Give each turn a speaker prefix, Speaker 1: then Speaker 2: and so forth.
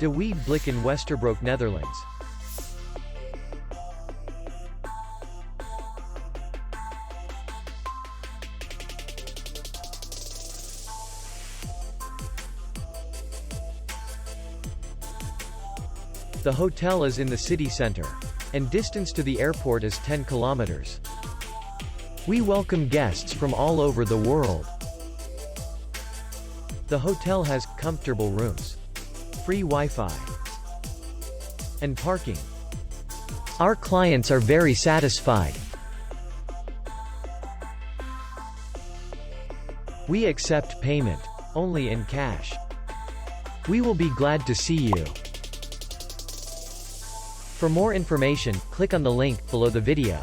Speaker 1: De Wiede Blik in Westerbroek, Netherlands. The hotel is in the city center, and distance to the airport is 10 kilometers. We welcome guests from all over the world. The hotel has comfortable rooms, free Wi-Fi, and parking. Our clients are very satisfied. We accept payment only in cash. We will be glad to see you. For more information, click on the link below the video.